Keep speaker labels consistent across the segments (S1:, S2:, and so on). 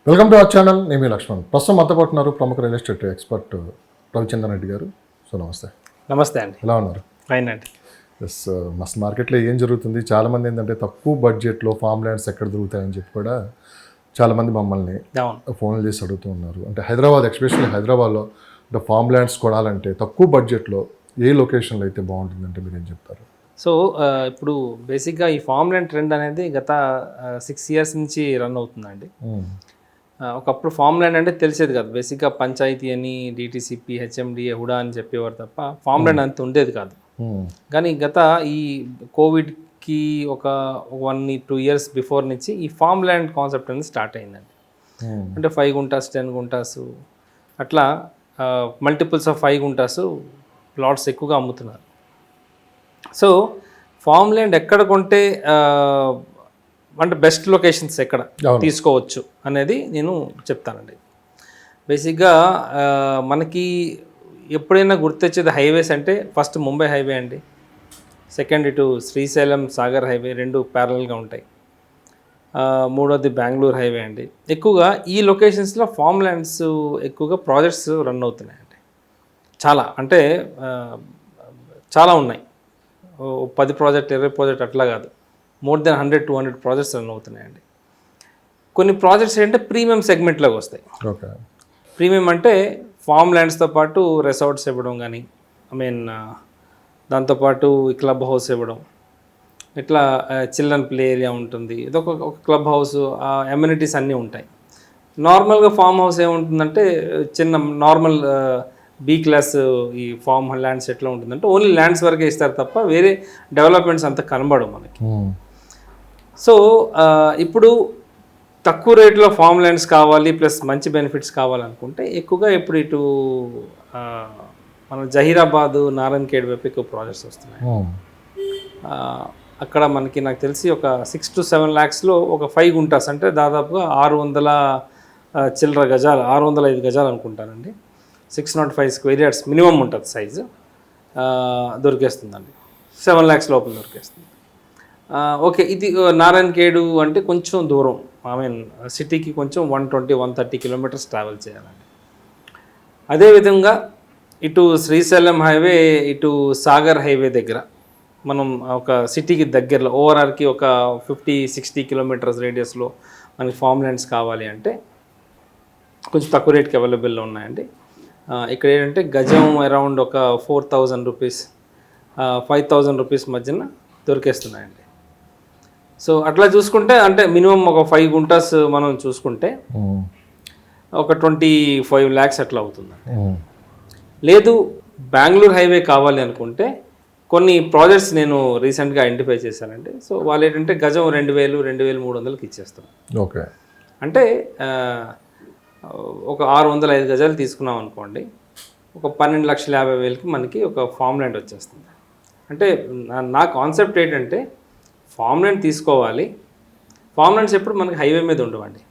S1: Welcome to our channel. నేను మీ లక్ష్మణ్. ప్రస్తుతం మనతో పాటు ఉన్నారు ప్రముఖ real estate expert Ravichandran Reddy గారు. సో నమస్తే.
S2: నమస్తే అండి.
S1: ఎలా ఉన్నారు?
S2: ఫైన్ అండి.
S1: ఎస్, మస్తు మార్కెట్లో ఏం జరుగుతుంది? చాలామంది ఏంటంటే తక్కువ బడ్జెట్లో ఫామ్ ల్యాండ్స్ ఎక్కడ దొరుకుతాయని చెప్పి కూడా చాలామంది మమ్మల్ని ఫోన్లు చేసి అడుగుతూ ఉన్నారు. అంటే హైదరాబాద్, ఎస్పెషల్లీ హైదరాబాద్లో అంటే ఫామ్ ల్యాండ్స్ కొనాలంటే తక్కువ బడ్జెట్లో ఏ లొకేషన్లో అయితే బాగుంటుందంటే మీరు ఏం చెప్తారు?
S2: సో ఇప్పుడు బేసిక్గా ఈ ఫామ్ ల్యాండ్ ట్రెండ్ అనేది గత 6 years నుంచి రన్ అవుతుందండి. ఒకప్పుడు ఫామ్ ల్యాండ్ అంటే తెలిసేది కాదు. బేసిక్గా పంచాయతీ అని, డిటీసీపీ, హెచ్ఎండిఏ, హుడా అని చెప్పేవారు తప్ప ఫామ్ ల్యాండ్ అంత ఉండేది కాదు. కానీ గత ఈ కోవిడ్కి ఒక 1-2 years బిఫోర్ నుంచి ఈ ఫామ్ ల్యాండ్ కాన్సెప్ట్ అనేది స్టార్ట్ అయిందండి. అంటే 5 గుంటాస్ 10 గుంటాస్ అట్లా మల్టిపుల్స్ ఆఫ్ 5 గుంటాస్ ప్లాట్స్ ఎక్కువగా అమ్ముతున్నారు. సో ఫామ్ ల్యాండ్ ఎక్కడ కొంటే అంటే బెస్ట్ లొకేషన్స్ ఎక్కడ తీసుకోవచ్చు అనేది నేను చెప్తానండి. బేసిక్గా మనకి ఎప్పుడైనా గుర్తొచ్చేది హైవేస్ అంటే ఫస్ట్ ముంబై హైవే అండి. సెకండ్ ఇటు శ్రీశైలం సాగర్ హైవే, 2 ప్యారలల్గా ఉంటాయి. మూడోది బెంగళూరు హైవే అండి. ఎక్కువగా ఈ లొకేషన్స్లో ఫామ్ ల్యాండ్స్ ఎక్కువగా ప్రాజెక్ట్స్ రన్ అవుతున్నాయండి. చాలా అంటే చాలా ఉన్నాయి. 10 ప్రాజెక్ట్ 20 ప్రాజెక్ట్ అట్లా కాదు, మోర్ దెన్ 100-200 ప్రాజెక్ట్స్ రన్ అవుతున్నాయండి. కొన్ని ప్రాజెక్ట్స్ ఏంటంటే ప్రీమియం సెగ్మెంట్లోకి వస్తాయి. ప్రీమియం అంటే ఫామ్ ల్యాండ్స్తో పాటు రిసార్ట్స్ ఇవ్వడం, కానీ దాంతోపాటు క్లబ్ హౌస్ ఇవ్వడం, ఇట్లా చిల్డ్రన్ ప్లే ఏరియా ఉంటుంది, ఇదొక క్లబ్ హౌస్, అమ్యూనిటీస్ అన్నీ ఉంటాయి. నార్మల్గా ఫామ్ హౌస్ ఏముంటుందంటే చిన్న నార్మల్ బీ క్లాస్ ఈ ఫామ్ ల్యాండ్స్ ఎట్లా ఉంటుందంటే ఓన్లీ ల్యాండ్స్ వరకే ఇస్తారు తప్ప వేరే డెవలప్మెంట్స్ అంతా కనబడవు మనకి. సో ఇప్పుడు తక్కువ రేట్లో ఫామ్ ల్యాండ్స్ కావాలి ప్లస్ మంచి బెనిఫిట్స్ కావాలనుకుంటే ఎక్కువగా ఇప్పుడు ఇటు మన జహీరాబాద్, నారాయణఖేడ్ వైపు ఎక్కువ ప్రాజెక్ట్స్ వస్తున్నాయి. అక్కడ మనకి నాకు తెలిసి ఒక 6-7 lakhsలో ఒక 5 గుంటాస్ అంటే దాదాపుగా 600 చిల్లర గజాలు, 605 గజాలు అనుకుంటానండి. 605 square yards మినిమం ఉంటుంది సైజు. దొరికేస్తుందండి, 7 lakhs లోపల దొరికేస్తుంది. ఓకే, ఇది నారాయణఖేడు అంటే కొంచెం దూరం, సిటీకి కొంచెం 120-130 kilometers ట్రావెల్ చేయాలండి. అదేవిధంగా ఇటు శ్రీశైలం హైవే, ఇటు సాగర్ హైవే దగ్గర మనం ఒక సిటీకి దగ్గరలో ఓవరాల్కి ఒక 50-60 kilometers రేడియస్లో మనకి ఫామ్ ల్యాండ్స్ కావాలి అంటే కొంచెం తక్కువ రేట్కి అవైలబుల్లో ఉన్నాయండి. ఇక్కడ ఏంటంటే గజం అరౌండ్ ఒక 4,000 rupees 5,000 rupees మధ్యన దొరికేస్తున్నాయండి. సో అట్లా చూసుకుంటే అంటే మినిమం ఒక 5 గుంటాస్ మనం చూసుకుంటే ఒక 25 lakhs అట్లా అవుతుందండి. లేదు బెంగళూరు హైవే కావాలి అనుకుంటే కొన్ని ప్రాజెక్ట్స్ నేను రీసెంట్గా ఐడెంటిఫై చేశానండి. సో వాళ్ళు ఏంటంటే గజం 2,000-2,300కి ఇచ్చేస్తారు.
S1: ఓకే, అంటే
S2: ఒక 605 గజాలు తీసుకున్నాం అనుకోండి, ఒక 12,50,000కి మనకి ఒక ఫామ్ ల్యాండ్ వచ్చేస్తుంది. అంటే నా కాన్సెప్ట్ ఏంటంటే ఫామ్ ల్యాండ్ తీసుకోవాలి. ఫామ్ ల్యాండ్స్ ఎప్పుడు మనకి హైవే మీద ఉండవండి.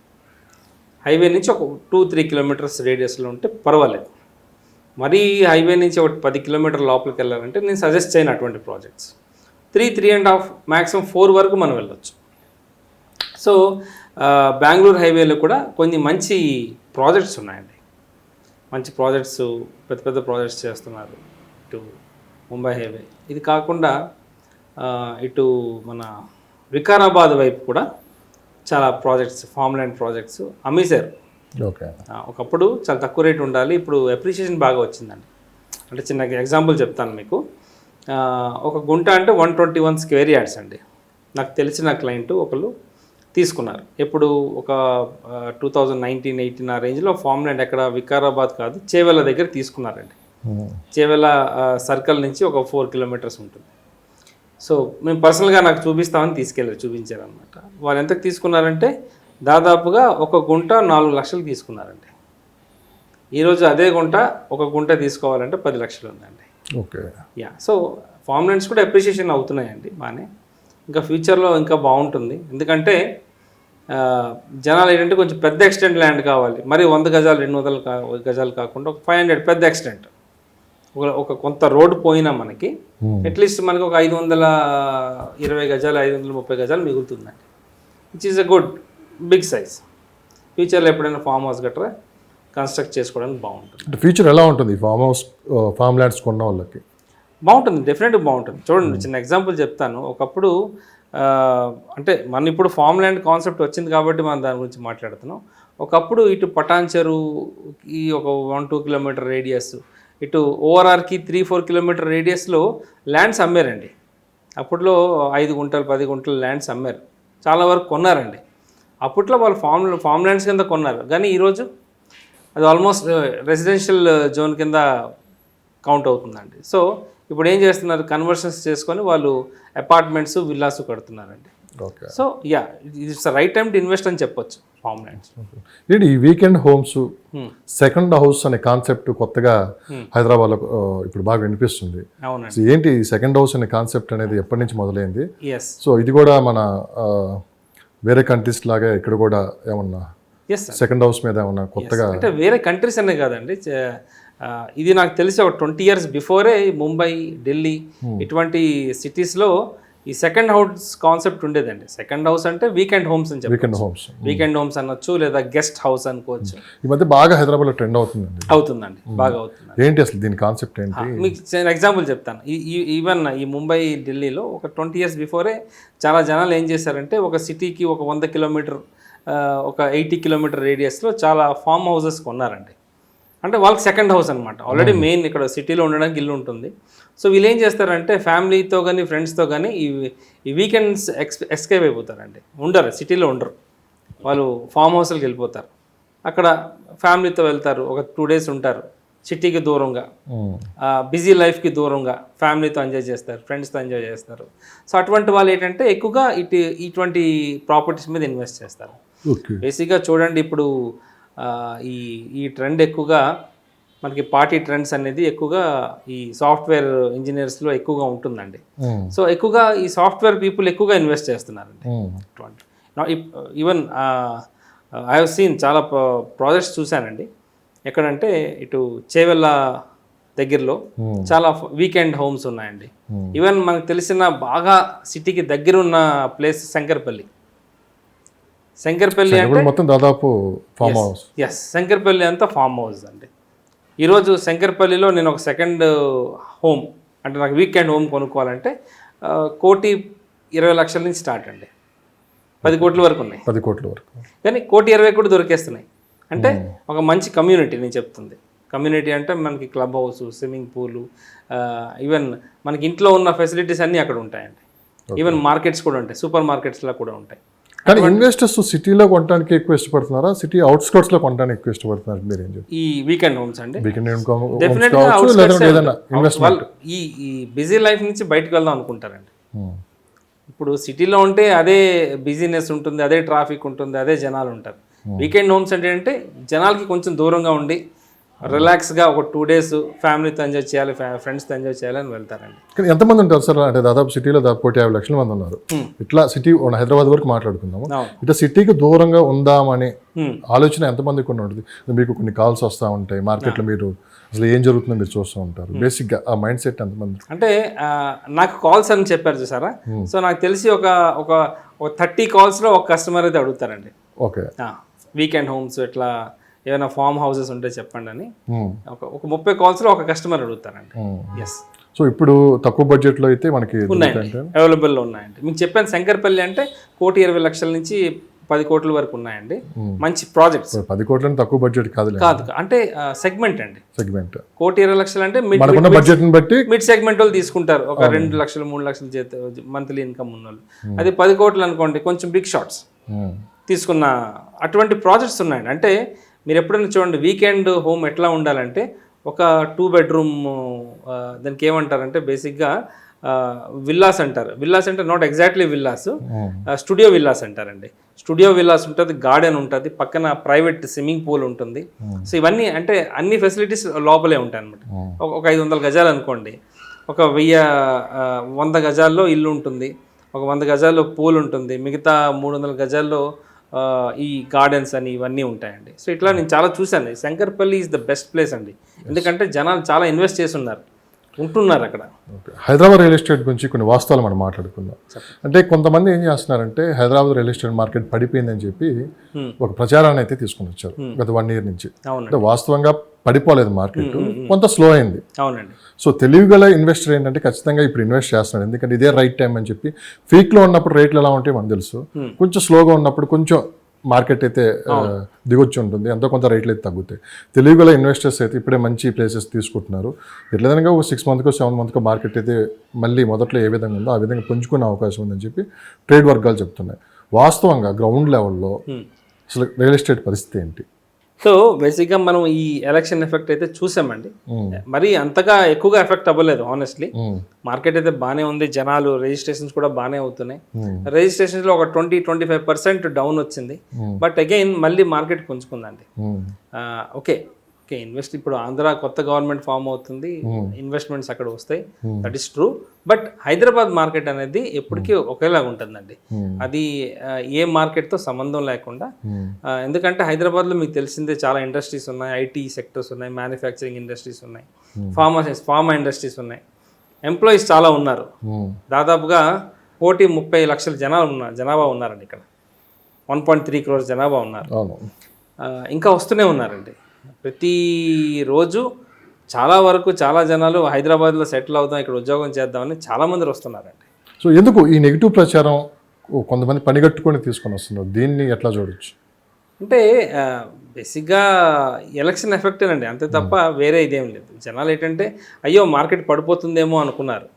S2: హైవే నుంచి ఒక 2-3 kilometers రేడియస్లో ఉంటే పర్వాలేదు. మరీ హైవే నుంచి ఒక 10 kilometers లోపలికి వెళ్ళాలంటే నేను సజెస్ట్ చేయను అటువంటి ప్రాజెక్ట్స్. 3-3.5 మ్యాక్సిమం 4 వరకు మనం వెళ్ళొచ్చు. సో బెంగళూరు హైవేలో కూడా కొన్ని మంచి ప్రాజెక్ట్స్ ఉన్నాయండి. మంచి ప్రాజెక్ట్స్, పెద్ద పెద్ద ప్రాజెక్ట్స్ చేస్తున్నారు. ఇటు ముంబై హైవే, ఇది కాకుండా ఇటు మన వికారాబాద్ వైపు కూడా చాలా ప్రాజెక్ట్స్, ఫామ్ ల్యాండ్ ప్రాజెక్ట్స్ అమ్మేశారు.
S1: ఓకే,
S2: ఒకప్పుడు చాలా తక్కువ రేటు ఉండాలి, ఇప్పుడు అప్రిషియేషన్ బాగా వచ్చిందండి. అంటే చిన్న ఎగ్జాంపుల్ చెప్తాను మీకు. ఒక గుంట అంటే 121 square yards అండి. నాకు తెలిసిన క్లయింట్ ఒకళ్ళు తీసుకున్నారు. ఎప్పుడు ఒక 2019-18 ఆ రేంజ్లో ఫామ్ ల్యాండ్ ఎక్కడ వికారాబాద్ కాదు, చేవెళ్ళ దగ్గర తీసుకున్నారండి. చేవెళ్ళ సర్కిల్ నుంచి ఒక 4 kilometers ఉంటుంది. సో మేము పర్సనల్గా నాకు చూపిస్తామని చూపించారనమాట. వాళ్ళు ఎంతకు తీసుకున్నారంటే దాదాపుగా ఒక గుంట 4 లక్షలు తీసుకున్నారండి. ఈరోజు అదే గుంట ఒక గుంట తీసుకోవాలంటే 10 లక్షలు ఉందండి.
S1: ఓకే,
S2: సో ఫామ్ ల్యాండ్స్ కూడా అప్రిషియేషన్ అవుతున్నాయండి బాగానే. ఇంకా ఫ్యూచర్లో ఇంకా బాగుంటుంది. ఎందుకంటే జనాలు ఏంటంటే కొంచెం పెద్ద ఎక్స్టెంట్ ల్యాండ్ కావాలి. మరి 100 గజాలు 200 గజాలు కాకుండా ఒక 500 పెద్ద ఎక్స్టెంట్, ఒక కొంత రోడ్డు పోయినా మనకి అట్లీస్ట్ మనకి ఒక 520 గజాలు 530 గజాలు మిగులుతుందండి, which is a good big size. ఫ్యూచర్లో ఎప్పుడైనా ఫామ్ హౌస్ గట్రా కన్స్ట్రక్ట్ చేసుకోవడానికి బాగుంటుంది.
S1: అంటే ఫ్యూచర్ ఎలా ఉంటుంది ఫామ్ ల్యాండ్స్ కొన్న వాళ్ళకి?
S2: బాగుంటుంది, డెఫినెట్గా బాగుంటుంది. చూడండి, చిన్న ఎగ్జాంపుల్ చెప్తాను. ఒకప్పుడు అంటే మన ఇప్పుడు ఫామ్ ల్యాండ్ కాన్సెప్ట్ వచ్చింది కాబట్టి మనం దాని గురించి మాట్లాడుతున్నాం. ఒకప్పుడు ఇటు పటాన్చెరుకి ఒక 1-2 కిలోమీటర్ రేడియస్, ఇటు ఓఆర్ఆర్కి 3-4 కిలోమీటర్ రేడియస్లో ల్యాండ్స్ అమ్మారండి. అప్పట్లో 5 గుంటలు 10 గుంటలు ల్యాండ్స్ అమ్మారు, చాలా వరకు కొన్నారండి. అప్పట్లో వాళ్ళు ఫామ్ ల్యాండ్స్ కింద కొన్నారు, కానీ ఈరోజు అది ఆల్మోస్ట్ రెసిడెన్షియల్ జోన్ కింద కౌంట్ అవుతుందండి. సో ఇప్పుడు ఏం చేస్తున్నారు, కన్వర్షన్స్ చేసుకొని వాళ్ళు అపార్ట్మెంట్స్ విల్లాస్ కడుతున్నారండి.
S1: Okay.
S2: So yeah, it's right time to invest అని చెప్పొచ్చు ఫామ్ ల్యాండ్స్.
S1: ఏంటి ఈ వీకెండ్ హోమ్స్, సెకండ్ హౌస్ అనే కాన్సెప్ట్ కొత్తగా హైదరాబాద్లో ఇప్పుడు బాగా వినిపిస్తుంది.
S2: అవునండి.
S1: సో ఏంటి ఈ సెకండ్ హౌస్ అనే కాన్సెప్ట్ అనేది ఎప్పటి నుంచి మొదలైంది?
S2: ఎస్.
S1: సో ఇది కూడా మన వేరే కంట్రీస్ లాగా ఇక్కడ కూడా ఏమన్నా
S2: ఎస్
S1: సెకండ్ హౌస్ మీద ఏమన్నా కొత్తగా?
S2: అంటే వేరే కంట్రీస్ అనే కాదండి, ఇది నాకు తెలిసి ఒక 20 years బిఫోరే ముంబై, ఢిల్లీ ఇటువంటి సిటీస్లో ఈ సెకండ్ హౌస్ కాన్సెప్ట్ ఉండేదండి. సెకండ్ హౌస్ అంటే వీకెండ్ హోమ్స్ అని చెప్పి, వీకెండ్ హోమ్స్ అనొచ్చు, లేదా గెస్ట్ హౌస్ అనుకోవచ్చు.
S1: ఈ మధ్య బాగా హైదరాబాద్లో ట్రెండ్ అవుతుందండి,
S2: బాగా అవుతుంది.
S1: ఏంటి అసలు దీని కాన్సెప్ట్ ఏంటి?
S2: మీకు ఎగ్జాంపుల్ చెప్తాను. ఈవెన్ ఈ ముంబై, ఢిల్లీలో ఒక 20 years బిఫోరే చాలా జనాలు ఏం చేశారంటే, ఒక సిటీకి ఒక 100 కిలోమీటర్, ఒక 80 కిలోమీటర్ రేడియస్లో చాలా ఫామ్ హౌసెస్ కొన్నారండి. అంటే వాళ్ళకి సెకండ్ హౌస్ అనమాట. ఆల్రెడీ మెయిన్ ఇక్కడ సిటీలో ఉండడానికి ఇల్లు ఉంటుంది. సో వీళ్ళు ఏం చేస్తారంటే ఫ్యామిలీతో కానీ ఫ్రెండ్స్తో కానీ ఈ వీకెండ్స్ ఎస్కేప్ అయిపోతారండి. ఉండరు, సిటీలో ఉండరు, వాళ్ళు ఫామ్ హౌస్కి వెళ్ళిపోతారు. అక్కడ ఫ్యామిలీతో వెళ్తారు, ఒక 2 days ఉంటారు, సిటీకి దూరంగా, బిజీ లైఫ్కి దూరంగా ఫ్యామిలీతో ఎంజాయ్ చేస్తారు, ఫ్రెండ్స్తో ఎంజాయ్ చేస్తారు. సో అటువంటి వాళ్ళు ఏంటంటే ఎక్కువగా ఇటువంటి ప్రాపర్టీస్ మీద ఇన్వెస్ట్ చేస్తారు. బేసిక్గా చూడండి, ఇప్పుడు ఈ ట్రెండ్ ఎక్కువగా మనకి పార్టీ ట్రెండ్స్ అనేది ఎక్కువగా ఈ సాఫ్ట్వేర్ ఇంజనీర్స్లో ఎక్కువగా ఉంటుందండి. సో ఎక్కువగా ఈ సాఫ్ట్వేర్ పీపుల్ ఎక్కువగా ఇన్వెస్ట్ చేస్తున్నారండి. ఈవెన్ ఐ హావ్ సీన్ చాలా ప్రాజెక్ట్స్ చూశానండి. ఎక్కడంటే ఇటు చేవెళ్ళ దగ్గరలో చాలా వీకెండ్ హోమ్స్ ఉన్నాయండి. ఈవెన్ మనకు తెలిసిన బాగా సిటీకి దగ్గర ఉన్న ప్లేస్ శంకర్పల్లి అంటే
S1: మొత్తం దాదాపు ఫామ్ హౌస్.
S2: ఎస్, శంకర్పల్లి అంతా ఫామ్ హౌస్ అండి. ఈరోజు శంకర్పల్లిలో నేను ఒక సెకండ్ హోమ్ అంటే నాకు వీకెండ్ హోమ్ కొనుక్కోవాలంటే 1,20,00,000 నుంచి స్టార్ట్ అండి. 10 కోట్ల వరకు ఉన్నాయి.
S1: 10 కోట్ల వరకు,
S2: కానీ 1,20,00,000 కూడా దొరికేస్తున్నాయి. అంటే ఒక మంచి కమ్యూనిటీ నేను చెప్తుంది. కమ్యూనిటీ అంటే మనకి club house, swimming pool, even మనకి ఇంట్లో ఉన్న ఫెసిలిటీస్ అన్నీ అక్కడ ఉంటాయండి. ఈవెన్ మార్కెట్స్ కూడా ఉంటాయి, సూపర్ మార్కెట్స్లో కూడా ఉంటాయి.
S1: కానీ ఇన్వెస్టర్స్ సిటీలో కొనడానికి ఎక్కువ ఇష్టపడుతున్నారా, సిటీ అవుట్స్కర్ట్స్లో కొనడానికి ఎక్కువ ఇష్టపడుతున్నారు? మీరు ఏం చెప్తారు?
S2: ఈ వీకెండ్ హోమ్స్ అండి, ఈ బిజీ లైఫ్ నుంచి బయటకు వెళ్దాం అనుకుంటారండి. ఇప్పుడు సిటీలో ఉంటే అదే బిజీనెస్ ఉంటుంది, అదే ట్రాఫిక్ ఉంటుంది, అదే జనాలు ఉంటారు. వీకెండ్ హోమ్స్ అంటే జనాలకి కొంచెం దూరంగా ఉండి రిలాక్స్గా ఒక 2 days ఫ్యామిలీతో ఎంజాయ్ చేయాలి, ఫ్రెండ్స్తో ఎంజాయ్ చేయాలని వెళ్తారండి.
S1: కానీ ఎంతమంది ఉంటారు సార్? అంటే దాదాపు సిటీలో 1,50,00,000 మంది ఉన్నారు. ఇట్లా సిటీ హైదరాబాద్ వరకు మాట్లాడుకుందాము. ఇట్లా సిటీకి దూరంగా ఉందామని ఆలోచన ఎంతమందికి ఉంటుంది? మీకు కొన్ని కాల్స్ వస్తూ ఉంటాయి, మార్కెట్లో మీరు అసలు ఏం జరుగుతుందో మీరు చూస్తూ ఉంటారు. బేసిక్గా ఆ మైండ్ సెట్ ఎంతమంది?
S2: అంటే నాకు కాల్స్ అని చెప్పారు చూసారా, సో నాకు తెలిసి ఒక 30 calls ఒక కస్టమర్ అయితే అడుగుతారండి.
S1: ఓకే,
S2: వీకెండ్ హోమ్స్ ఇట్లా ఏమైనా ఫామ్ హౌసెస్ ఉంటే చెప్పండి అని ఒక 30 calls ఒక కస్టమర్ అడుగుతారండి. ఎస్.
S1: సో ఇప్పుడు తక్కువ బడ్జెట్లో అయితే మనకి
S2: ఉన్నాయండి, అవైలబుల్లో ఉన్నాయండి. మీకు చెప్పాను శంకర్పల్లి అంటే 1,20,00,000 నుంచి 10 కోట్ల వరకు ఉన్నాయండి. మంచి ప్రాజెక్ట్స్.
S1: 10 కోట్లని తక్కువ బడ్జెట్ కాదు,
S2: అంటే సెగ్మెంట్ అండి.
S1: సెగ్మెంట్
S2: 1,20,00,000 అంటే
S1: బడ్జెట్ బట్టి
S2: మిడ్ సెగ్మెంట్ వాళ్ళు తీసుకుంటారు. ఒక 2 లక్షలు 3 లక్షలు మంత్లీ ఇన్కమ్ ఉన్న వాళ్ళు. అది 10 కోట్లు అనుకోండి, కొంచెం బిగ్ షాట్స్ తీసుకున్న అటువంటి ప్రాజెక్ట్స్ ఉన్నాయండి. అంటే మీరు ఎప్పుడైనా చూడండి, వీకెండ్ హోమ్ ఎట్లా ఉండాలంటే ఒక 2 bedroom, దానికి ఏమంటారంటే బేసిక్గా విల్లాస్ అంటారు. విల్లాస్ అంటే not exactly villas, studio villas అంటారండి. స్టూడియో విల్లాస్ ఉంటుంది, గార్డెన్ ఉంటుంది, పక్కన ప్రైవేట్ స్విమ్మింగ్ పూల్ ఉంటుంది. సో ఇవన్నీ అంటే అన్ని ఫెసిలిటీస్ లోపలే ఉంటాయి అనమాట. ఒక 500 గజాలు అనుకోండి, ఒక 100 గజాల్లో ఇల్లు ఉంటుంది, ఒక 100 గజాల్లో పూల్ ఉంటుంది, మిగతా 300 గజాల్లో ఈ గార్డెన్స్ అని ఇవన్నీ ఉంటాయండి. సో ఇట్లా నేను చాలా చూశాను. Shankarpalli is the best place అండి, ఎందుకంటే జనాలు చాలా ఇన్వెస్ట్ చేస్తున్నారు. ఉంటున్నారు అక్కడ.
S1: ఓకే, హైదరాబాద్ రియల్ ఎస్టేట్ గురించి కొన్ని వాస్తవాలు మనం మాట్లాడుకుందాం. అంటే కొంతమంది ఏం చేస్తున్నారంటే హైదరాబాద్ రియల్ ఎస్టేట్ మార్కెట్ పడిపోయిందని చెప్పి ఒక ప్రచారాన్ని అయితే తీసుకుని వచ్చారు గత 1 year నుంచి. అంటే వాస్తవంగా పడిపోలేదు మార్కెట్, కొంత స్లో అయింది.
S2: అవునండి.
S1: సో తెలివిగల ఇన్వెస్టర్ ఏంటంటే ఖచ్చితంగా ఇప్పుడు ఇన్వెస్ట్ చేస్తున్నాడు, ఎందుకంటే ఇదే రైట్ టైం అని చెప్పి. పీక్లో ఉన్నప్పుడు రేట్లు ఎలా ఉంటాయో మనకు తెలుసు, కొంచెం స్లోగా ఉన్నప్పుడు కొంచెం మార్కెట్ అయితే దిగొచ్చి ఉంటుంది, ఎంతో కొంత రేట్లు అయితే తగ్గుతాయి. తెలివిగల ఇన్వెస్టర్స్ అయితే ఇప్పుడే మంచి ప్లేసెస్ తీసుకుంటున్నారు. ఎట్లదనగా ఒక 6 months 7 months మార్కెట్ అయితే మళ్ళీ మొదట్లో ఏ విధంగా ఉందో ఆ విధంగా పుంజుకునే అవకాశం ఉందని చెప్పి ట్రేడ్ వర్గాలు చెప్తున్నాయి. వాస్తవంగా గ్రౌండ్ లెవెల్లో అసలు రియల్ ఎస్టేట్ పరిస్థితి ఏంటి?
S2: సో బేసిక్గా మనం ఈ ఎలక్షన్ ఎఫెక్ట్ అయితే చూసామండి. మరి అంతగా ఎక్కువగా ఎఫెక్ట్ అవ్వలేదు ఆనెస్ట్లీ. మార్కెట్ అయితే బాగానే ఉంది, జనాలు రిజిస్ట్రేషన్స్ కూడా బాగానే అవుతున్నాయి. రిజిస్ట్రేషన్స్లో ఒక 20-25% డౌన్ వచ్చింది. బట్ అగైన్ మళ్ళీ మార్కెట్ పుంజుకుందండి. ఓకే, ఇప్పుడు ఆంధ్ర కొత్త గవర్నమెంట్ ఫామ్ అవుతుంది, ఇన్వెస్ట్మెంట్స్ అక్కడ వస్తాయి, that is true. But Hyderabad market అనేది ఎప్పటికీ ఒకేలాగా ఉంటుందండి. అది ఏ మార్కెట్తో సంబంధం లేకుండా. ఎందుకంటే హైదరాబాద్లో మీకు తెలిసిందే చాలా ఇండస్ట్రీస్ ఉన్నాయి, ఐటీ సెక్టర్స్ ఉన్నాయి, మ్యానుఫ్యాక్చరింగ్ ఇండస్ట్రీస్ ఉన్నాయి, ఫార్మా ఇండస్ట్రీస్ ఉన్నాయి, ఎంప్లాయీస్ చాలా ఉన్నారు. దాదాపుగా 30 లక్షల జనాభా ఉన్నారండి ఇక్కడ. 1.3 crores జనాభా ఉన్నారు. ఇంకా వస్తూనే ఉన్నారండి. ప్రతిరోజు చాలా జనాలు హైదరాబాద్లో సెటిల్ అవుతాం, ఇక్కడ ఉద్యోగం చేద్దామని చాలామంది వస్తున్నారండి.
S1: సో ఎందుకు ఈ నెగిటివ్ ప్రచారం కొంతమంది పనిగట్టుకొని తీసుకొని వస్తున్నారు, దీన్ని ఎట్లా చూడొచ్చు?
S2: అంటే బేసిక్గా ఎలక్షన్ ఎఫెక్టేనండి, అంతే తప్ప వేరే ఇదేం లేదు. జనాలు ఏంటంటే అయ్యో మార్కెట్ పడిపోతుందేమో అనుకున్నారు,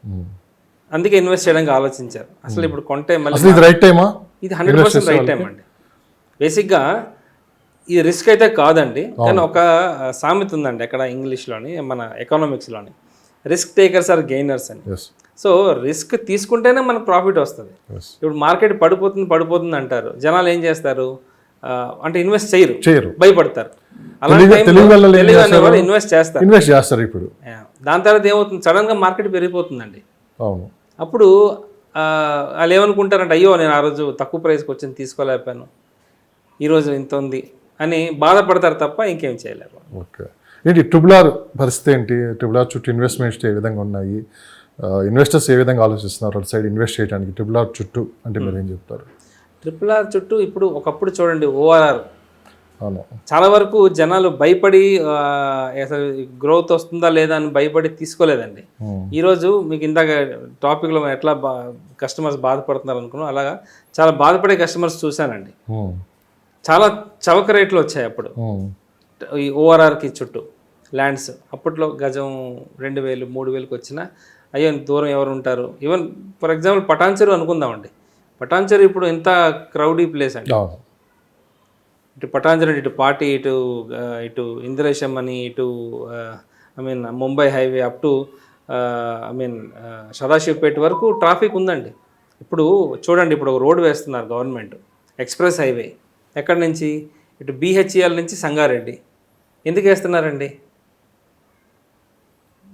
S2: అందుకే ఇన్వెస్ట్ చేయడానికి ఆలోచించారు. అసలు ఇప్పుడు కొంటే మళ్ళీ
S1: ఇది రైట్ టైమా?
S2: ఇది 100% రైట్ టైం అండి. బేసిక్గా ఇది రిస్క్ అయితే కాదండి, కానీ ఒక సామెత ఉందండి అక్కడ ఇంగ్లీష్లోని, మన ఎకనామిక్స్లోని, రిస్క్ టేకర్స్ ఆర్ గెయినర్స్ అని. సో రిస్క్ తీసుకుంటేనే మనకు ప్రాఫిట్ వస్తుంది. ఇప్పుడు మార్కెట్ పడిపోతుంది అంటారు, జనాలు ఏం చేస్తారు అంటే ఇన్వెస్ట్ చేయరు, భయపడతారు. అలాంటి ఇన్వెస్ట్ చేస్తారు. ఇప్పుడు దాని తర్వాత ఏమవుతుంది, సడన్గా మార్కెట్ పెరిగిపోతుందండి. అప్పుడు వాళ్ళు ఏమనుకుంటారంటే అయ్యో నేను ఆ రోజు తక్కువ ప్రైస్కి వచ్చింది తీసుకోలేకపోయాను, ఈరోజు ఇంత ఉంది అని బాధపడతారు తప్ప ఇంకేం చేయలేరు.
S1: ఓకే, ఏంటి RRR పరిస్థితి ఏంటి? RRR చుట్టూ ఇన్వెస్ట్మెంట్స్ ఏ విధంగా ఉన్నాయి, ఇన్వెస్టర్స్ ఏ విధంగా ఆలోచిస్తున్నారు అటు సైడ్ ఇన్వెస్ట్ చేయడానికి RRR చుట్టూ? అంటే మీరు ఏం చెప్తారు?
S2: RRR చుట్టూ ఇప్పుడు ఒకప్పుడు చూడండి ORR, చాలా వరకు జనాలు భయపడి అసలు గ్రోత్ వస్తుందా లేదా అని భయపడి తీసుకోలేదండి. ఈరోజు మీకు ఇందాక టాపిక్లో ఎట్లా కస్టమర్స్ బాధపడుతున్నారు అనుకున్నాం, అలాగా చాలా బాధపడే కస్టమర్స్ చూశానండి. చాలా చవక రేట్లు వచ్చాయి అప్పుడు ఈ ORRకి చుట్టూ ల్యాండ్స్. అప్పట్లో గజం 2,000 3,000కి వచ్చినా అయ్యో దూరం ఎవరు ఉంటారు. ఈవెన్ ఫర్ ఎగ్జాంపుల్ పటాన్చెరు అనుకుందామండి, పటాన్చెరు ఇప్పుడు ఎంత క్రౌడీ ప్లేస్ అండి. ఇటు పటాన్చెరు, ఇటు పాటి, ఇటు ఇంద్రేశం అని, ఇటు Mumbai highway up to Sadashivpet వరకు ట్రాఫిక్ ఉందండి. ఇప్పుడు చూడండి, ఇప్పుడు ఒక రోడ్ వేస్తున్నారు గవర్నమెంట్, ఎక్స్ప్రెస్ హైవే. ఎక్కడి నుంచి? ఇటు BHEL నుంచి సంగారెడ్డి. ఎందుకు వేస్తున్నారండి?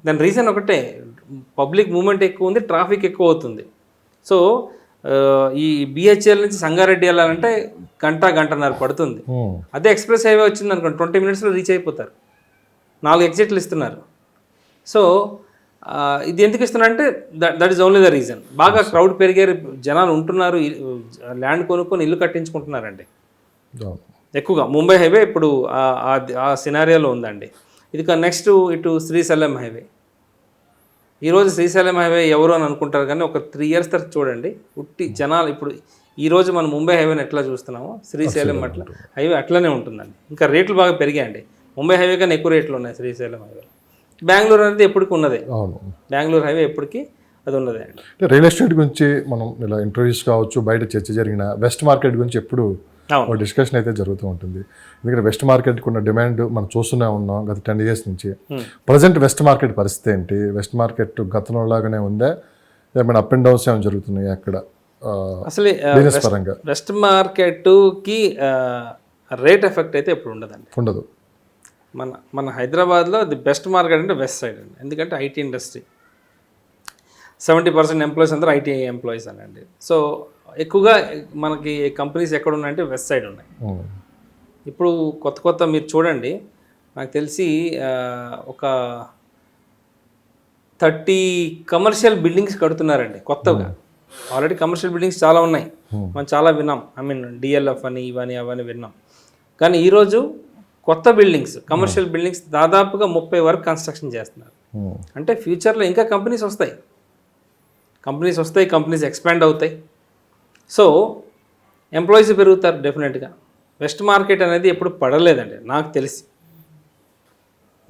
S2: దాని రీజన్ ఒకటే, పబ్లిక్ మూమెంట్ ఎక్కువ ఉంది, ట్రాఫిక్ ఎక్కువ అవుతుంది. సో ఈ BHEL నుంచి సంగారెడ్డి వెళ్ళాలంటే గంటన్నర పడుతుంది. అదే ఎక్స్ప్రెస్ హైవే వచ్చింది అనుకోండి 20 minutesలో రీచ్ అయిపోతారు. 4 ఎగ్జిట్లు ఇస్తున్నారు. సో ఇది ఎందుకు ఇస్తున్నారంటే that is only the reason. బాగా క్రౌడ్ పెరిగారు, జనాలు ఉంటున్నారు, ల్యాండ్ కొనుక్కొని ఇల్లు కట్టించుకుంటున్నారండి ఎక్కువగా. ముంబై హైవే ఇప్పుడు ఆ సినారియోలో ఉందండి. ఇది నెక్స్ట్ ఇటు శ్రీశైలం హైవే. ఈరోజు శ్రీశైలం హైవే ఎవరు అని అనుకుంటారు, కానీ ఒక 3 years తర్వాత చూడండి ఉట్టి జనాలు. ఇప్పుడు ఈరోజు మనం ముంబై హైవేని ఎట్లా చూస్తున్నామో శ్రీశైలం హైవే అట్లనే ఉంటుందండి. ఇంకా రేట్లు బాగా పెరిగాయండి. ముంబై హైవే కన్నా ఎక్కువ రేట్లు ఉన్నాయి శ్రీశైలం హైవే. బెంగళూరు అనేది ఎప్పటికీ ఉన్నదే, బెంగళూరు హైవే ఎప్పటికీ అది ఉన్నదే అండి.
S1: రియల్ ఎస్టేట్ గురించి మనం ఇలా ఇంటర్వ్యూస్ కావచ్చు, బయట చర్చ జరిగిన వెస్ట్ మార్కెట్ గురించి ఎప్పుడు డిస్కషన్ అయితే జరుగుతూ ఉంటుంది. ఎందుకంటే వెస్ట్ మార్కెట్కి ఉన్న డిమాండ్ మనం చూస్తూనే ఉన్నాం గత 10 years నుంచి. ప్రజెంట్ వెస్ట్ మార్కెట్ పరిస్థితి ఏంటి? వెస్ట్ మార్కెట్ గతంలో లాగానే ఉందా, ఏమైనా అప్ అండ్ డౌన్స్ ఏమైనా జరుగుతున్నాయి అక్కడ
S2: అసలు
S1: బిజినెస్ పరంగా?
S2: వెస్ట్ మార్కెట్కి రేట్ ఎఫెక్ట్ అయితే ఎప్పుడు ఉండదు. మన హైదరాబాద్లో ది బెస్ట్ మార్కెట్ అంటే వెస్ట్ సైడ్ అండి. ఎందుకంటే ఐటీ ఇండస్ట్రీ 70% ఎంప్లాయీస్ అందరూ ఐటీ ఎంప్లాయీస్ అనండి. సో ఎక్కువగా మనకి కంపెనీస్ ఎక్కడ ఉన్నాయంటే వెస్ట్ సైడ్ ఉన్నాయి. ఇప్పుడు కొత్త మీరు చూడండి, నాకు తెలిసి ఒక 30 కమర్షియల్ బిల్డింగ్స్ కడుతున్నారండి కొత్తగా. ఆల్రెడీ కమర్షియల్ బిల్డింగ్స్ చాలా ఉన్నాయి, మనం చాలా విన్నాం. డిఎల్ఎఫ్ అని ఇవని అవన్నీ విన్నాం. కానీ ఈరోజు కొత్త బిల్డింగ్స్, కమర్షియల్ బిల్డింగ్స్ దాదాపుగా 30 వరకు కన్స్ట్రక్షన్ చేస్తున్నారు. అంటే ఫ్యూచర్లో ఇంకా కంపెనీస్ వస్తాయి, కంపెనీస్ ఎక్స్పాండ్ అవుతాయి. సో ఎంప్లాయీస్ పెరుగుతారు డెఫినెట్గా. వెస్ట్ మార్కెట్ అనేది ఎప్పుడు పడలేదండి నాకు తెలిసి.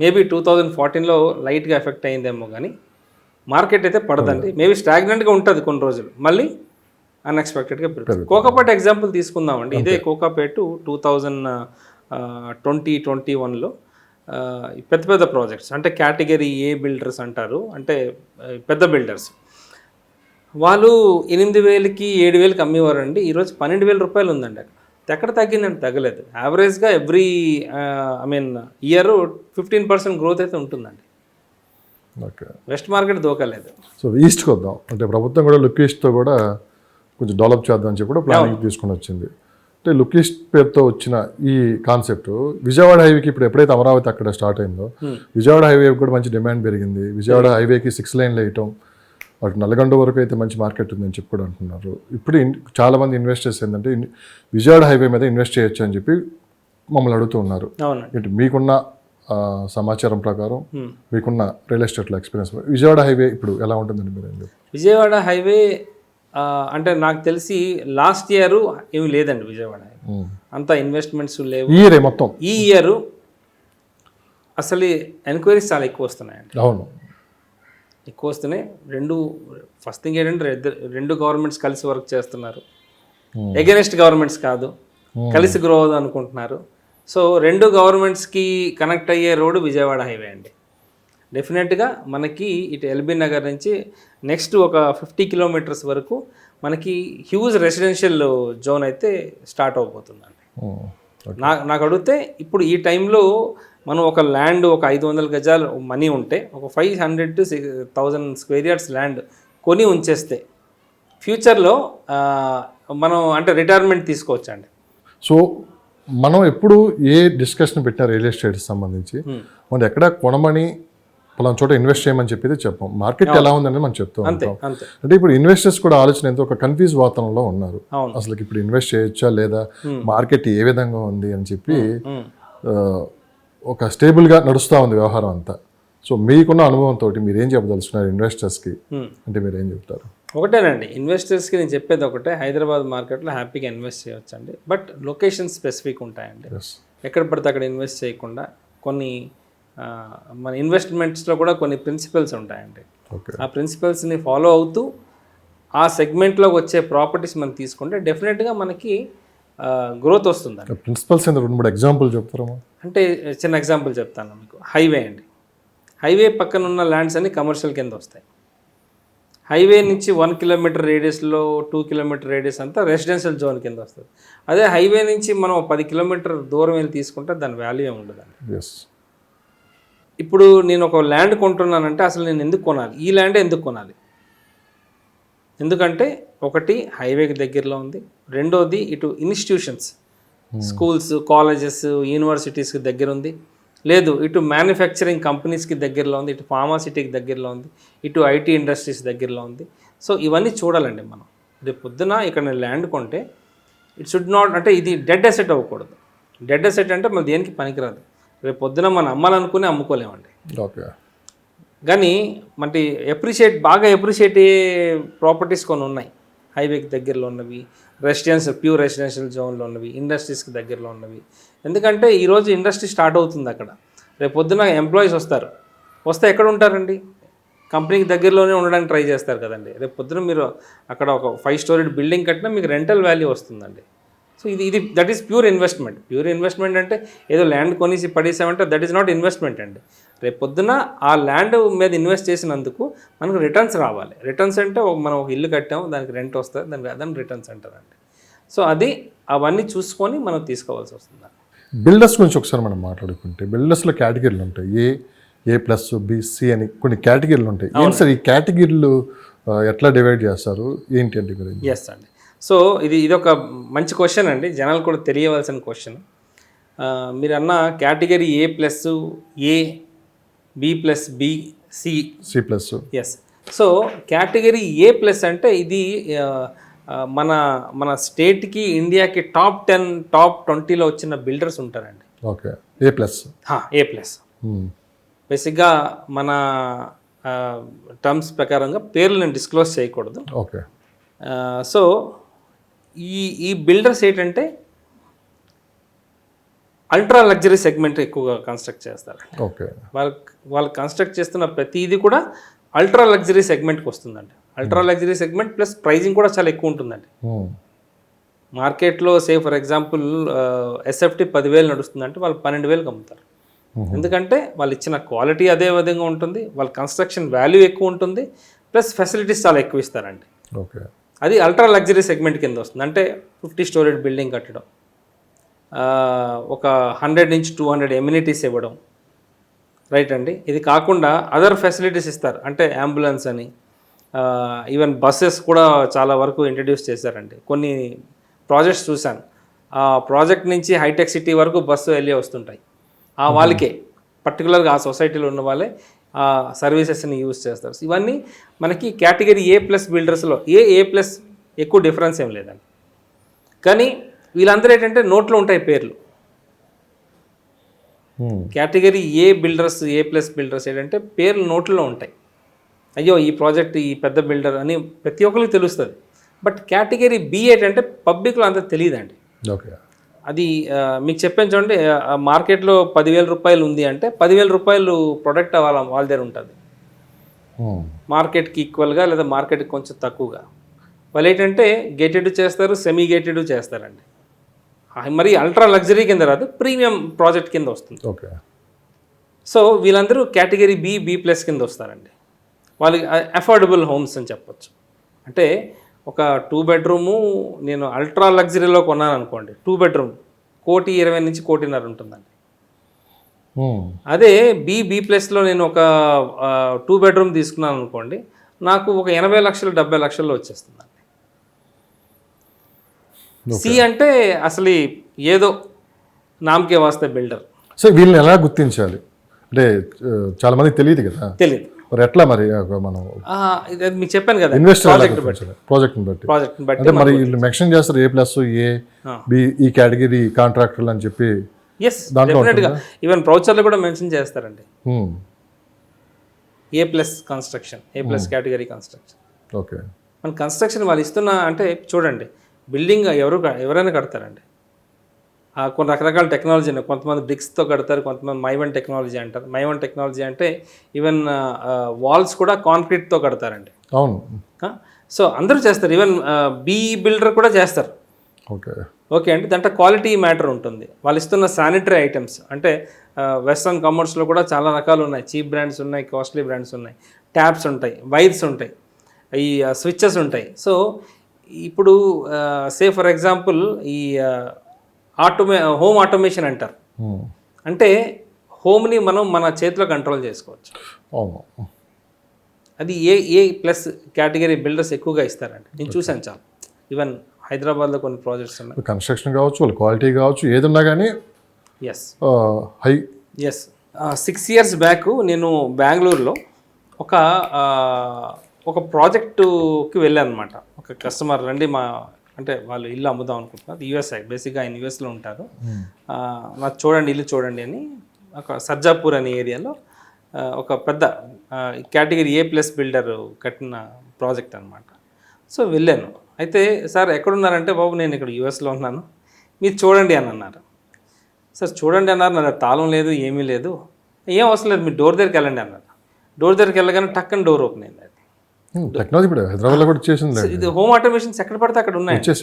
S2: మేబీ 2014లో లైట్గా ఎఫెక్ట్ అయిందేమో, కానీ మార్కెట్ అయితే పడదండి. మేబీ స్టాగ్నెంట్గా ఉంటుంది కొన్ని రోజులు, మళ్ళీ అన్ఎక్స్పెక్టెడ్గా పెరుగుతుంది. కోకాపేట ఎగ్జాంపుల్ తీసుకుందామండి. ఇదే కోకాపేట 2020-21లో పెద్ద పెద్ద ప్రాజెక్ట్స్, అంటే కేటగిరీ ఏ బిల్డర్స్ అంటారు, అంటే పెద్ద బిల్డర్స్, వాళ్ళు 8,000కి 7,000కి అమ్మేవారండి. ఈరోజు 12,000 రూపాయలు ఉందండి. ఎక్కడ తగ్గిందండి? తగ్గలేదు. యావరేజ్గా ఎవ్రీ ఇయర్ 15% గ్రోత్ అయితే ఉంటుందండి.
S1: ఓకే,
S2: వెస్ట్ మార్కెట్ దోకలేదు.
S1: సో ఈస్ట్కి వద్దాం. అంటే ప్రభుత్వం కూడా లుక్ ఈస్ట్తో కూడా కొంచెం డెవలప్ చేద్దాం అని చెప్పి కూడా ప్లానింగ్ తీసుకొని వచ్చింది. అంటే లుక్ ఈస్ట్ పేరుతో వచ్చిన ఈ కాన్సెప్ట్ విజయవాడ హైవేకి ఇప్పుడు ఎప్పుడైతే అమరావతి అక్కడ స్టార్ట్ అయిందో, విజయవాడ హైవే కూడా మంచి డిమాండ్ పెరిగింది. విజయవాడ హైవేకి 6 లైన్లు వేయటం, వాటి నల్గొండ వరకు అయితే మంచి మార్కెట్ ఉందని చెప్పి కూడా అంటున్నారు. ఇప్పుడు చాలామంది ఇన్వెస్టర్స్ ఏంటంటే విజయవాడ హైవే మీద ఇన్వెస్ట్ చేయొచ్చు అని చెప్పి మమ్మల్ని అడుగుతూ ఉన్నారు. ఏంటి మీకున్న సమాచారం ప్రకారం, మీకున్న రియల్ ఎస్టేట్లో ఎక్స్పీరియన్స్, విజయవాడ హైవే ఇప్పుడు ఎలా ఉంటుందండి మీరు?
S2: విజయవాడ హైవే అంటే నాకు తెలిసి లాస్ట్ ఇయర్ ఏమి లేదండి విజయవాడ హైవే, అంత ఇన్వెస్ట్మెంట్స్ లేవు.
S1: ఈ ఇయర్ మొత్తం,
S2: ఈ ఇయర్ అసలు ఎంక్వైరీస్ చాలా ఎక్కువ వస్తున్నాయండి.
S1: అవును,
S2: ఎక్కువ వస్తున్నాయి. ఫస్ట్ థింగ్ ఏంటంటే రెండు గవర్నమెంట్స్ కలిసి వర్క్ చేస్తున్నారు. ఎగెనెస్ట్ గవర్నమెంట్స్ కాదు, కలిసి గ్రో అవుదాం అనుకుంటున్నారు. సో 2 గవర్నమెంట్స్కి కనెక్ట్ అయ్యే రోడ్డు విజయవాడ హైవే అండి. డెఫినెట్గా మనకి ఇటు ఎల్బీ నగర్ నుంచి నెక్స్ట్ ఒక 50 కిలోమీటర్స్ వరకు మనకి హ్యూజ్ రెసిడెన్షియల్ జోన్ అయితే స్టార్ట్ అవబోతుందండి. నాకు అడిగితే ఇప్పుడు ఈ టైంలో మనం ఒక ల్యాండ్ ఒక 500 గజాలు మనీ ఉంటే, ఒక 500 to 1,000 స్క్వేర్ యార్డ్స్ ల్యాండ్ కొని ఉంచేస్తే ఫ్యూచర్లో మనం అంటే రిటైర్మెంట్ తీసుకోవచ్చండి.
S1: సో మనం ఎప్పుడు ఏ డిస్కషన్ పెట్టినా రియల్ ఎస్టేట్ సంబంధించి మనం ఎక్కడ కొనమని పలానా చోట ఇన్వెస్ట్ చేయమని చెప్పి చెప్పాం. మార్కెట్ ఎలా ఉందని మనం చెప్తూ ఉంటాం. అంటే ఇప్పుడు ఇన్వెస్టర్స్ కూడా ఆలోచన ఎంతో ఒక కన్ఫ్యూజ్ వాతావరణంలో ఉన్నారు. అసలు ఇప్పుడు ఇన్వెస్ట్ చేయొచ్చా లేదా, మార్కెట్ ఏ విధంగా ఉంది అని చెప్పి ఒక స్టేబుల్గా నడుస్తూ ఉంది వ్యవహారం అంతా. సో మీకున్న అనుభవంతో మీరు ఏం చెప్పదలుచున్నారు ఇన్వెస్టర్స్కి? అంటే మీరు ఏం చెప్తారు?
S2: ఒకటేనండి, ఇన్వెస్టర్స్కి నేను చెప్పేది ఒకటే, హైదరాబాద్ మార్కెట్లో హ్యాపీగా ఇన్వెస్ట్ చేయొచ్చండి. బట్ లొకేషన్ స్పెసిఫిక్ ఉంటాయండి. ఎక్కడ పడితే అక్కడ ఇన్వెస్ట్ చేయకుండా కొన్ని మన ఇన్వెస్ట్మెంట్స్లో కూడా కొన్ని ప్రిన్సిపల్స్ ఉంటాయండి. ఆ ప్రిన్సిపల్స్ని ఫాలో అవుతూ ఆ సెగ్మెంట్లోకి వచ్చే ప్రాపర్టీస్ మనం తీసుకుంటే డెఫినెట్గా మనకి గ్రోత్ వస్తుందండి.
S1: ప్రిన్సిపల్స్ 2-3 ఎగ్జాంపుల్ చెప్తారా?
S2: అంటే చిన్న ఎగ్జాంపుల్ చెప్తాను మీకు. హైవే అండి, హైవే పక్కన ఉన్న ల్యాండ్స్ అన్ని కమర్షియల్ కింద వస్తాయి. హైవే నుంచి 1 కిలోమీటర్ రేడియస్లో 2 కిలోమీటర్ రేడియస్ అంతా రెసిడెన్షియల్ జోన్ కింద వస్తుంది. అదే హైవే నుంచి మనం 10 కిలోమీటర్ దూరం వెళ్ళి తీసుకుంటే దాని వాల్యూ ఏమి ఉండదండి. ఇప్పుడు నేను ఒక ల్యాండ్ కొంటున్నానంటే అసలు నేను ఎందుకు కొనాలి, ఈ ల్యాండ్ ఎందుకు కొనాలి? ఎందుకంటే ఒకటి హైవేకి దగ్గరలో ఉంది, రెండోది ఇటు ఇన్స్టిట్యూషన్స్, స్కూల్స్, కాలేజెస్, యూనివర్సిటీస్కి దగ్గర ఉంది, లేదు ఇటు మ్యానుఫ్యాక్చరింగ్ కంపెనీస్కి దగ్గరలో ఉంది, ఇటు ఫార్మాసిటీకి దగ్గరలో ఉంది, ఇటు ఐటీ ఇండస్ట్రీస్ దగ్గరలో ఉంది. సో ఇవన్నీ చూడాలండి మనం. రేపు పొద్దున ఇక్కడ నేను ల్యాండ్ కొంటే ఇట్ షుడ్ నాట్, అంటే ఇది డెడ్ అసెట్ అవ్వకూడదు. డెడ్ అసెట్ అంటే మన దేనికి పనికిరాదు. రేపు పొద్దున మనం అమ్మాలనుకుని అమ్ముకోలేమండి.
S1: ఓకే,
S2: కానీ మనకి బాగా ఎప్రిషియేట్ అయ్యే ప్రాపర్టీస్ కొన్ని ఉన్నాయి. హైవేకి దగ్గరలో ఉన్నవి, ప్యూర్ రెసిడెన్షియల్ జోన్లో ఉన్నవి, ఇండస్ట్రీస్కి దగ్గరలో ఉన్నవి. ఎందుకంటే ఈరోజు ఇండస్ట్రీ స్టార్ట్ అవుతుంది అక్కడ. రేపు పొద్దున ఎంప్లాయీస్ వస్తే ఎక్కడ ఉంటారండి? కంపెనీకి దగ్గరలోనే ఉండడానికి ట్రై చేస్తారు కదండి. రేపు పొద్దున మీరు అక్కడ ఒక 5 స్టోరీడ్ బిల్డింగ్ కట్టినా మీకు రెంటల్ వాల్యూ వస్తుందండి. సో ఇది that is pure investment. Pure investment అంటే ఏదో ల్యాండ్ కొనేసి పడేసామంటే దట్ ఈస్ నాట్ ఇన్వెస్ట్మెంట్ అండి. రేపు పొద్దున ఆ ల్యాండ్ మీద ఇన్వెస్ట్ చేసినందుకు మనకు రిటర్న్స్ రావాలి. రిటర్న్స్ అంటే మనం ఒక ఇల్లు కట్టాము, దానికి రెంట్ వస్తుంది, దాన్ని రిటర్న్స్ అంటారండి. సో అవన్నీ చూసుకొని మనం తీసుకోవాల్సి వస్తుంది.
S1: బిల్డర్స్ గురించి ఒకసారి మనం మాట్లాడుకుంటే, బిల్డర్స్లో కేటగిరీలు ఉంటాయి. A+, B, C అని కొన్ని కేటగిరీలు ఉంటాయి. ఏంటి సార్ ఈ కేటగిరీలు ఎట్లా డివైడ్ చేస్తారు, ఏంటి అంటే మీరు?
S2: ఎస్ అండి. సో ఇది ఒక మంచి క్వశ్చన్ అండి, జనాలు కూడా తెలియవలసిన క్వశ్చన్. మీరు అన్న category A+, A, B+, B,
S1: C+.
S2: Yes. So category A+ అంటే ఇది మన మన స్టేట్కి ఇండియాకి టాప్ 10 టాప్ 20లో వచ్చిన బిల్డర్స్ ఉంటారండి.
S1: ఓకే. A+.
S2: A+. బేసిక్గా మన టర్మ్స్ ప్రకారంగా పేర్లు నేను డిస్క్లోజ్ చేయకూడదు.
S1: ఓకే.
S2: సో ఈ బిల్డర్స్ ఏంటంటే అల్ట్రా లగ్జరీ సెగ్మెంట్ ఎక్కువగా కన్స్ట్రక్ట్ చేస్తారు.
S1: ఓకే.
S2: వాళ్ళు కన్స్ట్రక్ట్ చేస్తున్న ప్రతిదీ కూడా అల్ట్రా లగ్జరీ సెగ్మెంట్కి వస్తుందండి. Ultra luxury segment plus pricing కూడా చాలా ఎక్కువ ఉంటుందండి. మార్కెట్లో ఫర్ ఎగ్జాంపుల్ SFT 10,000 నడుస్తుందంటే వాళ్ళు 12,000కి అమ్ముతారు. ఎందుకంటే వాళ్ళు ఇచ్చిన క్వాలిటీ అదే విధంగా ఉంటుంది, వాళ్ళ కన్స్ట్రక్షన్ వాల్యూ ఎక్కువ ఉంటుంది, ప్లస్ ఫెసిలిటీస్ చాలా ఎక్కువ ఇస్తారండి.
S1: ఓకే.
S2: అది అల్ట్రా లగ్జరీ సెగ్మెంట్ కింద వస్తుంది. అంటే 50 స్టోరేజ్ బిల్డింగ్ కట్టడం, ఒక 100 నుంచి 200 ఎమ్యూనిటీస్ ఇవ్వడం, రైట్ అండి. ఇది కాకుండా అదర్ ఫెసిలిటీస్ ఇస్తారు. అంటే అంబులెన్స్ అని, ఈవెన్ బస్సెస్ కూడా చాలా వరకు ఇంట్రడ్యూస్ చేశారండి. కొన్ని ప్రాజెక్ట్స్ చూశాను, ఆ ప్రాజెక్ట్ నుంచి హైటెక్ సిటీ వరకు బస్సు వెళ్ళి వస్తుంటాయి. ఆ వాళ్ళకే పర్టికులర్గా ఆ సొసైటీలో ఉన్న వాళ్ళే ఆ సర్వీసెస్ని యూజ్ చేస్తారు. ఇవన్నీ మనకి కేటగిరీ A+ బిల్డర్స్లో A+ ఎక్కువ డిఫరెన్స్ ఏం లేదండి. కానీ వీళ్ళందరూ ఏంటంటే నోట్లో ఉంటాయి పేర్లు. కేటగిరీ A+ బిల్డర్స్ ఏంటంటే పేర్లు నోట్లో ఉంటాయి. అయ్యో ఈ ప్రాజెక్ట్ ఈ పెద్ద బిల్డర్ అని ప్రతి ఒక్కరికి తెలుస్తుంది. బట్ కేటగిరీ B ఏంటంటే పబ్లిక్లో అంత తెలియదండి.
S1: ఓకే.
S2: అది మీకు చెప్పాను చూడండి, మార్కెట్లో 10,000 రూపాయలు ఉంది అంటే 10,000 రూపాయలు ప్రొడక్ట్ వాళ్ళ దగ్గర ఉంటుంది. మార్కెట్కి ఈక్వల్గా లేదా మార్కెట్కి కొంచెం తక్కువగా. వాళ్ళు ఏంటంటే గేటెడ్ చేస్తారు, సెమీ గేటెడ్ చేస్తారండి. మరి అల్ట్రా లగ్జరీ కింద రాదు, ప్రీమియం ప్రాజెక్ట్ కింద వస్తుంది.
S1: ఓకే.
S2: సో వీళ్ళందరూ కేటగిరీ B+ కింద వస్తారండి. వాళ్ళకి అఫోర్డబుల్ హోమ్స్ అని చెప్పొచ్చు. అంటే ఒక 2 బెడ్రూము నేను అల్ట్రా లగ్జరీలో కొన్నాను అనుకోండి, 2 బెడ్రూమ్ 1,20,000 నుంచి 1,50,000 ఉంటుందండి. అదే B+లో నేను ఒక 2 బెడ్రూమ్ తీసుకున్నాను అనుకోండి, నాకు ఒక 80 లక్షలు 70 లక్షల్లో వచ్చేస్తుందండి. C అంటే అసలు ఏదో నామకే వాస్తే బిల్డర్.
S1: సో వీళ్ళని ఎలా గుర్తించాలి అంటే చాలా మందికి తెలియదు కదా.
S2: తెలియదు.
S1: మరి ఎట్లా మరి మనం
S2: ఇది మీకు చెప్పాను కదా,
S1: ఇన్వెస్టర్ ప్రాజెక్ట్ని బట్టి అంటే మరి వీళ్ళు మెన్షన్ చేస్తారు A+, A, B ఈ కేటగిరీ కాంట్రాక్టర్లు అని చెప్పి.
S2: ఎస్, డెఫినెట్గా ఈవెన్ బ్రౌచర్లో కూడా మెన్షన్ చేస్తారండి. A+ construction, A+ category construction.
S1: Okay.
S2: మన కన్స్ట్రక్షన్ వాళ్ళు ఇస్తున్న అంటే చూడండి, బిల్డింగ్ ఎవరైనా కడతారండి. కొన్ని రకరకాల టెక్నాలజీ ఉన్నాయి. కొంతమంది బ్రిక్స్తో కడతారు, కొంతమంది మైవన్ టెక్నాలజీ అంటారు. మైవన్ టెక్నాలజీ అంటే ఈవెన్ వాల్స్ కూడా కాంక్రీట్తో కడతారండి.
S1: అవును.
S2: సో అందరూ చేస్తారు, ఈవెన్ B బిల్డర్ కూడా చేస్తారు.
S1: ఓకే.
S2: ఓకే అండి. దాంట్లో క్వాలిటీ మ్యాటర్ ఉంటుంది. వాళ్ళు ఇస్తున్న శానిటరీ ఐటమ్స్ అంటే వెస్ట్రన్ కామర్స్లో కూడా చాలా రకాలు ఉన్నాయి. చీప్ బ్రాండ్స్ ఉన్నాయి, కాస్ట్లీ బ్రాండ్స్ ఉన్నాయి, ట్యాప్స్ ఉంటాయి, వైర్స్ ఉంటాయి, ఈ స్విచ్చెస్ ఉంటాయి. సో ఇప్పుడు ఫర్ ఎగ్జాంపుల్ ఈ హోమ్ ఆటోమేషన్ అంటారు. అంటే హోమ్ని మనం మన చేతిలో కంట్రోల్ చేసుకోవచ్చు. అది A+ కేటగిరీ బిల్డర్స్ ఎక్కువగా ఇస్తారండి. నేను చూశాను చాలా. ఈవెన్ హైదరాబాద్లో కొన్ని ప్రాజెక్ట్స్ ఉన్నాయి.
S1: కన్స్ట్రక్షన్ కావచ్చు, వాళ్ళ క్వాలిటీ కావచ్చు, ఏదన్నా కానీ. హై.
S2: 6 ఇయర్స్ బ్యాక్ నేను బెంగళూరులో ఒక ప్రాజెక్టుకి వెళ్ళాను అనమాట. ఒక కస్టమర్ రండి అంటే వాళ్ళు ఇల్లు అమ్ముదాం అనుకుంటున్నారు. USA, బేసిక్గా ఆయన USలో ఉంటారు. నాకు చూడండి, ఇల్లు చూడండి అని ఒక సర్జాపూర్ అనే ఏరియాలో ఒక పెద్ద కేటగిరీ A+ బిల్డర్ కట్టిన ప్రాజెక్ట్ అనమాట. సో వెళ్ళాను. అయితే సార్ ఎక్కడున్నారంటే, బాబు నేను ఇక్కడ USలో ఉన్నాను, మీరు చూడండి అని అన్నారు. సార్ చూడండి అన్నారు, నా తాళం లేదు, ఏమీ లేదు. ఏం అవసరం లేదు, మీరు డోర్ దగ్గరికి వెళ్ళండి అన్నారు. డోర్ దగ్గరికి వెళ్ళగానే టక్కని డోర్ ఓపెన్ అయింది.
S1: టెక్నాలజీ ఇప్పుడు హైదరాబాద్లో కూడా చేసింది.
S2: ఇది హోమ్ ఆటోమేషన్స్ ఎక్కడ పడితే అక్కడ ఉన్నాయి.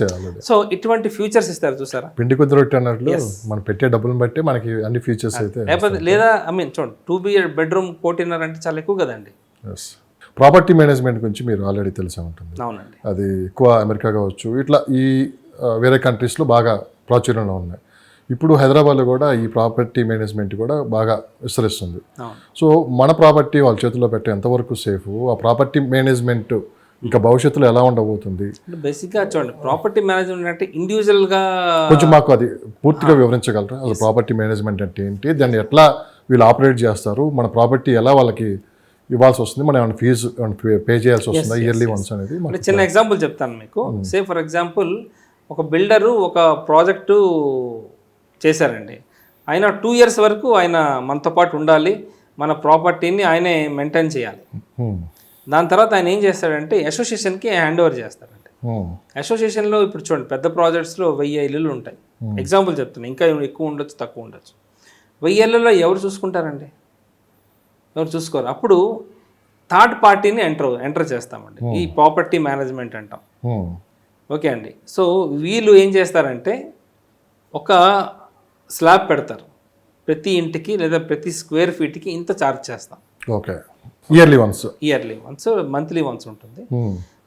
S2: సో ఇటువంటి ఫ్యూచర్స్ ఇస్తారు చూసారా.
S1: పిండి కొద్ది రొట్టె అన్నట్లు మనం పెట్టే డబ్బులను బట్టి మనకి అన్ని ఫీచర్స్ అయితే.
S2: లేదా చూడండి 2 బెడ్రూమ్ 1,50,000 అంటే చాలా ఎక్కువ కదండి.
S1: ప్రాపర్టీ మేనేజ్మెంట్ గురించి మీరు ఆల్రెడీ తెలిసే ఉంటుంది.
S2: అవునండి.
S1: అది ఎక్కువ అమెరికా కావచ్చు, ఇట్లా ఈ వేరే కంట్రీస్లో బాగా ప్రాచుర్యంలో ఉన్నాయి. ఇప్పుడు హైదరాబాద్లో కూడా ఈ ప్రాపర్టీ మేనేజ్మెంట్ కూడా బాగా విస్తరిస్తుంది. సో మన ప్రాపర్టీ వాళ్ళ చేతుల్లో పెట్టే ఎంతవరకు సేఫ్, ఆ ప్రాపర్టీ మేనేజ్మెంట్ ఇంకా భవిష్యత్తులో ఎలా ఉండబోతుంది?
S2: బేసిక్గా చూడండి, ప్రాపర్టీ మేనేజ్మెంట్ అంటే ఇండివిజువల్గా
S1: కొంచెం మాకు అది పూర్తిగా వివరించగలరా? అసలు ప్రాపర్టీ మేనేజ్మెంట్ అంటే ఏంటి, దాన్ని ఎట్లా వీళ్ళు ఆపరేట్ చేస్తారు, మన ప్రాపర్టీ ఎలా వాళ్ళకి ఇవ్వాల్సి వస్తుంది, మనం ఏమైనా ఫీజు పే చేయాల్సి వస్తుందా ఇయర్లీ వన్స్ అనేది?
S2: అంటే చిన్న ఎగ్జాంపుల్ చెప్తాను మీకు. సే ఫర్ ఎగ్జాంపుల్ ఒక బిల్డరు ఒక ప్రాజెక్టు చేశారండి, ఆయన 2 years వరకు ఆయన మనతో పాటు ఉండాలి, మన ప్రాపర్టీని ఆయనే మెయింటైన్ చేయాలి. దాని తర్వాత ఆయన ఏం చేస్తాడంటే అసోసియేషన్కి హ్యాండ్ ఓవర్ చేస్తాడండి. అసోసియేషన్లో ఇప్పుడు చూడండి పెద్ద ప్రాజెక్ట్స్లో 1000 ఇల్లులు ఉంటాయి. ఎగ్జాంపుల్ చెప్తాను, ఇంకా ఎక్కువ ఉండొచ్చు తక్కువ ఉండొచ్చు. 1000 ఇళ్ళలో ఎవరు చూసుకుంటారండి? ఎవరు చూసుకోరు. అప్పుడు థర్డ్ పార్టీని ఎంటర్ చేస్తామండి, ఈ ప్రాపర్టీ మేనేజ్మెంట్ అంటాం. ఓకే అండి. సో వీళ్ళు ఏం చేస్తారంటే ఒక స్లాబ్ పెడతారు, ప్రతి ఇంటికి లేదా ప్రతి స్క్వేర్ ఫీట్కి ఇంత ఛార్జ్ చేస్తాం.
S1: Okay, yearly once monthly once ఉంటుంది.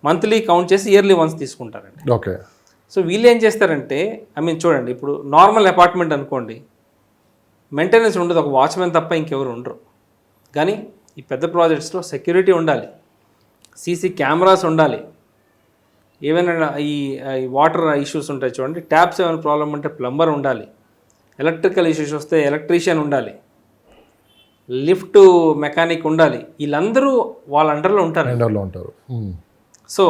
S1: మంత్లీ కౌంట్ చేసి ఇయర్లీ వన్స్ తీసుకుంటారండి. ఓకే.
S2: సో వీళ్ళు ఏం చేస్తారంటే చూడండి, ఇప్పుడు నార్మల్ అపార్ట్మెంట్ అనుకోండి, మెయింటెనెన్స్ ఉండదు, ఒక వాచ్మెన్ తప్ప ఇంకెవరు ఉండరు. కానీ ఈ పెద్ద ప్రాజెక్ట్స్లో సెక్యూరిటీ ఉండాలి, సీసీ కెమెరాస్ ఉండాలి, ఏమైనా ఈ వాటర్ ఇష్యూస్ ఉంటాయి చూడండి, ట్యాప్స్ ఏమైనా ప్రాబ్లం ఉంటే ప్లంబర్ ఉండాలి, ఎలక్ట్రికల్ ఇష్యూస్ వస్తే ఎలక్ట్రీషియన్ ఉండాలి, లిఫ్ట్ మెకానిక్ ఉండాలి. వీళ్ళందరూ వాళ్ళ అండర్లో ఉంటారు. సో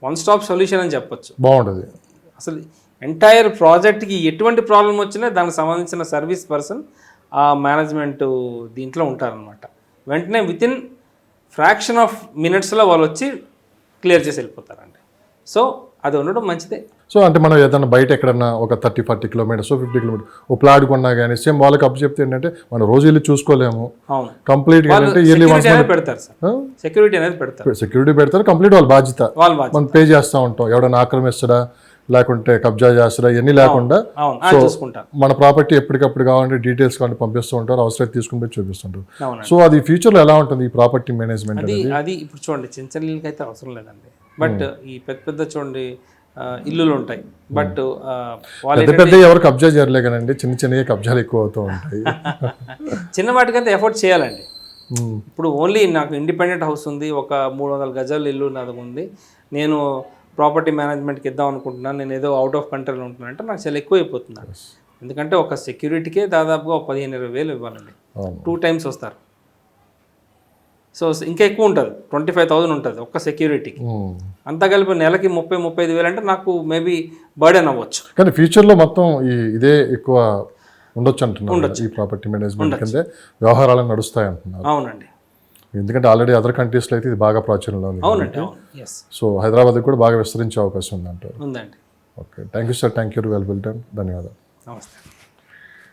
S2: వన్ స్టాప్ సొల్యూషన్ అని చెప్పొచ్చు.
S1: బాగుంటుంది.
S2: అసలు ఎంటైర్ ప్రాజెక్ట్కి ఎటువంటి ప్రాబ్లం వచ్చినా దానికి సంబంధించిన సర్వీస్ పర్సన్ ఆ మేనేజ్మెంట్ దీంట్లో ఉంటారనమాట. వెంటనే వితిన్ ఫ్రాక్షన్ ఆఫ్ మినిట్స్లో వాళ్ళు వచ్చి క్లియర్ చేసి వెళ్ళిపోతారండి. సో అది ఉండడం మంచిదే.
S1: సో అంటే మనం ఏదైనా బయట ఎక్కడన్నా ఒక 30-40 kilometers 50 kilometers ఓ ప్లాట్ కొన్నా కానీ సేమ్ వాళ్ళకి అప్పు చెప్తే ఏంటంటే మనం రోజు వెళ్ళి చూసుకోలేము.
S2: అవును,
S1: కంప్లీట్గా ఇయర్లీ వన్స్
S2: పెడతారు సార్, సెక్యూరిటీ అనేది పెడతారు.
S1: సెక్యూరిటీ పెడతారు, కంప్లీట్ వాళ్ళ బాధ్యత. మనం పే చేస్తూ ఉంటాం, ఎవడన్నా ఆక్రమిస్తాడా లేకుంటే కబ్జా చేస్తారా ఇవన్నీ లేకుండా. సో మన ప్రాపర్టీ ఎప్పటికప్పుడు కావాలంటే డీటెయిల్స్ కావాలంటే పంపిస్తూ ఉంటారు, అవసరం తీసుకుని పోయి చూపిస్తుంటారు. సో అది ఫ్యూచర్లో ఎలా ఉంటుంది ఈ ప్రాపర్టీ మేనేజ్మెంట్?
S2: అది ఇప్పుడు చూడండి చిన్న చిన్న ఇళ్ళకి అయితే అవసరం లేదండి, బట్ ఈ పెద్ద చూడండి ఇల్లులు ఉంటాయి, బట్
S1: పెద్ద ఎవరు కబ్జా చేయలే కదండి, చిన్న చిన్న కబ్జాలు ఎక్కువ అవుతూ ఉంటాయి.
S2: చిన్న వాటికైతే ఎఫర్ట్ చేయాలండి. ఇప్పుడు ఓన్లీ నాకు ఇండిపెండెంట్ హౌస్ ఉంది, ఒక 300 గజాల ఇల్లు నాది ఉంది, నేను ప్రాపర్టీ మేనేజ్మెంట్కి ఇద్దాం అనుకుంటున్నాను, నేను ఏదో అవుట్ ఆఫ్ కంట్రీలో ఉంటున్నాను అంటే నాకు చాలా ఎక్కువ అయిపోతుంది. ఎందుకంటే ఒక సెక్యూరిటీకే దాదాపుగా 15-20 వేలు ఇవ్వాలండి, 2 times వస్తారు. సో ఇంకా ఎక్కువ ఉంటుంది, 25,000 ఉంటుంది ఒక్క సెక్యూరిటీకి. అంతా కలిపి నెలకి 30-35 వేలు అంటే నాకు మేబీ బర్డెన్ అవ్వచ్చు.
S1: కానీ ఫ్యూచర్లో మొత్తం ఇదే ఎక్కువ ఉండొచ్చు అంటున్నారు, ఈ ప్రాపర్టీ మేనేజ్మెంట్ కింద వ్యవహారాలు నడుస్తాయి అంటున్నారు.
S2: అవునండి,
S1: ఎందుకంటే ఆల్రెడీ అదర్ కంట్రీస్లో అయితే ఇది బాగా ప్రాచుర్యంలో ఉంది.
S2: అవునండి.
S1: సో హైదరాబాద్కి కూడా బాగా విస్తరించే అవకాశం ఉందంటారు.
S2: ఉందండి.
S1: Okay, thank you sir, thank you, well time, ధన్యవాదాలు.
S2: నమస్తే.